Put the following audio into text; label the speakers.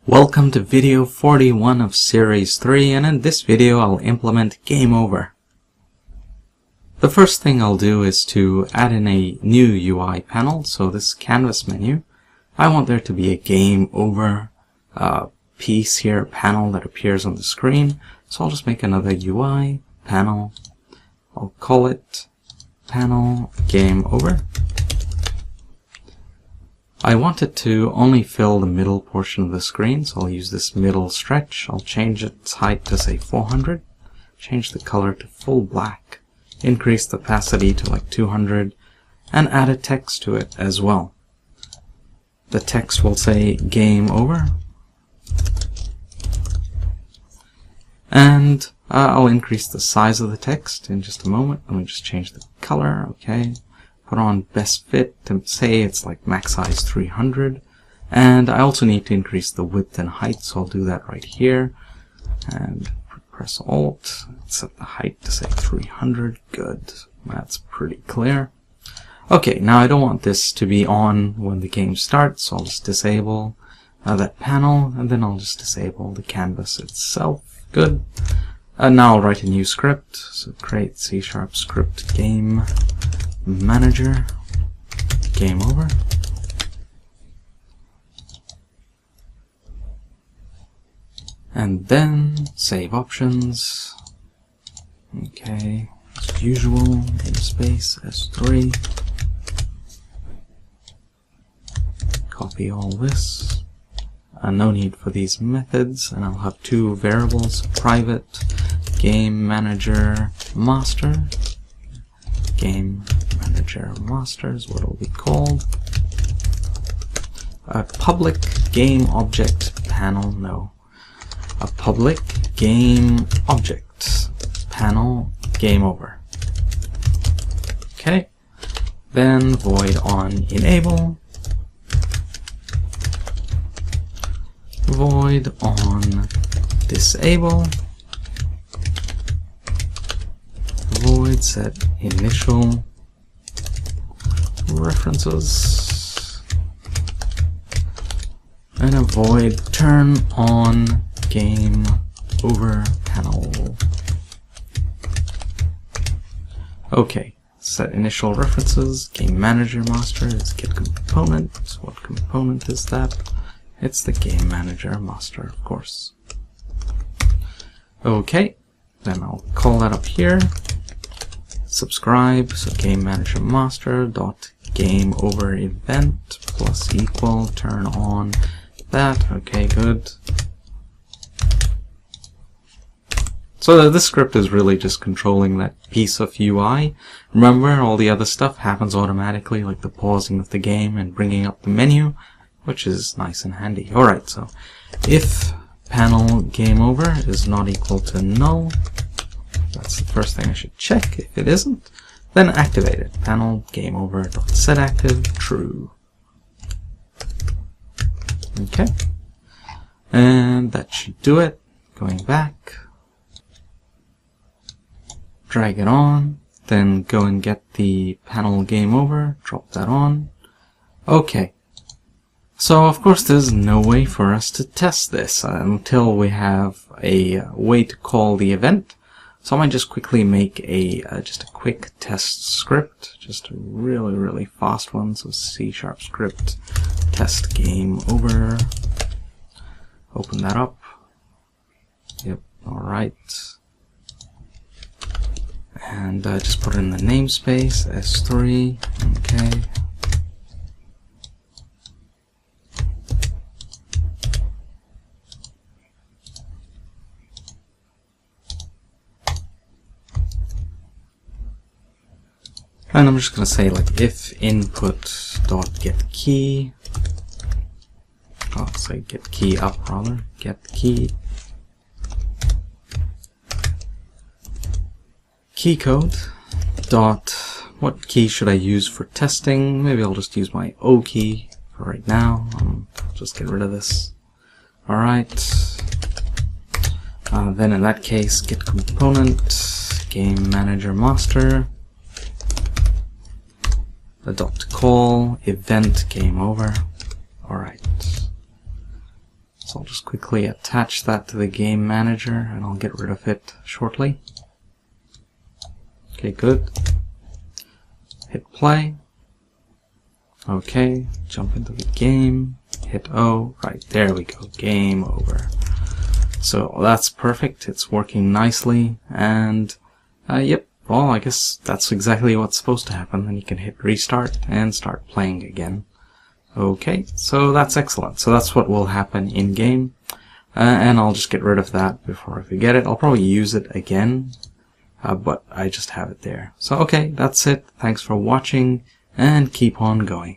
Speaker 1: Welcome to video 41 of series 3, and in this video I'll implement game over. The first thing I'll do is to add in a new UI panel. So this canvas menu, I want there to be a game over piece here, panel that appears on the screen. So I'll just make another UI panel. I'll call it panel game over. I want it to only fill the middle portion of the screen, so I'll use this middle stretch. I'll change its height to say 400, change the color to full black, increase the opacity to like 200, and add a text to it as well. The text will say game over, and I'll increase the size of the text in just a moment. Let me just change the color. Okay. Put on best fit to say it's like max size 300, and I also need to increase the width and height, so I'll do that right here and press Alt, set the height to say 300. Good, that's pretty clear. Okay, now I don't want this to be on when the game starts, so I'll just disable that panel, and then I'll just disable the canvas itself. Good. Now I'll write a new script, so create C# script game manager game over, and then save options. Okay, as usual, namespace S3, copy all this. No need for these methods, and I'll have two variables: private game manager master, game manager master is what it'll be called. A public game object panel, no. A public game object panel game over. Okay. Then void on enable, void on disable, void set initial references, and a void turn on game over panel. Okay, set initial references, game manager master is get component. What component is that? It's the game manager master, of course. Okay, then I'll call that up here. Subscribe, so game manager master dot game over event plus equal turn on that. Okay, good. So this script is really just controlling that piece of UI. Remember, all the other stuff happens automatically, like the pausing of the game and bringing up the menu, which is nice and handy. Alright, so if panel game over is not equal to null, that's the first thing I should check. If it isn't, then activate it. Panel game over dot set active true. Okay, and that should do it. Going back, drag it on, then go and get the panel game over, drop that on. Okay, so of course there's no way for us to test this until we have a way to call the event. So I might just quickly make a just a quick test script, just a really fast one. So C# script test game over. Open that up. Yep. All right. And just put in the namespace S3. Okay. And I'm just going to say like if input dot get key, say get key up rather, get key, key code dot what key should I use for testing? Maybe I'll just use my O key for right now. Just get rid of this. Alright. Then in that case, get component game manager master. The dot call event game over. Alright. So I'll just quickly attach that to the game manager and I'll get rid of it shortly. Okay, good. Hit play. Okay, jump into the game, hit O, right, there we go, game over. So that's perfect, it's working nicely, and yep, well, I guess that's exactly what's supposed to happen. Then you can hit restart and start playing again. Okay, so that's excellent. So that's what will happen in game, and I'll just get rid of that before I forget it. I'll probably use it again, but I just have it there. So okay, that's it. Thanks for watching, and keep on going.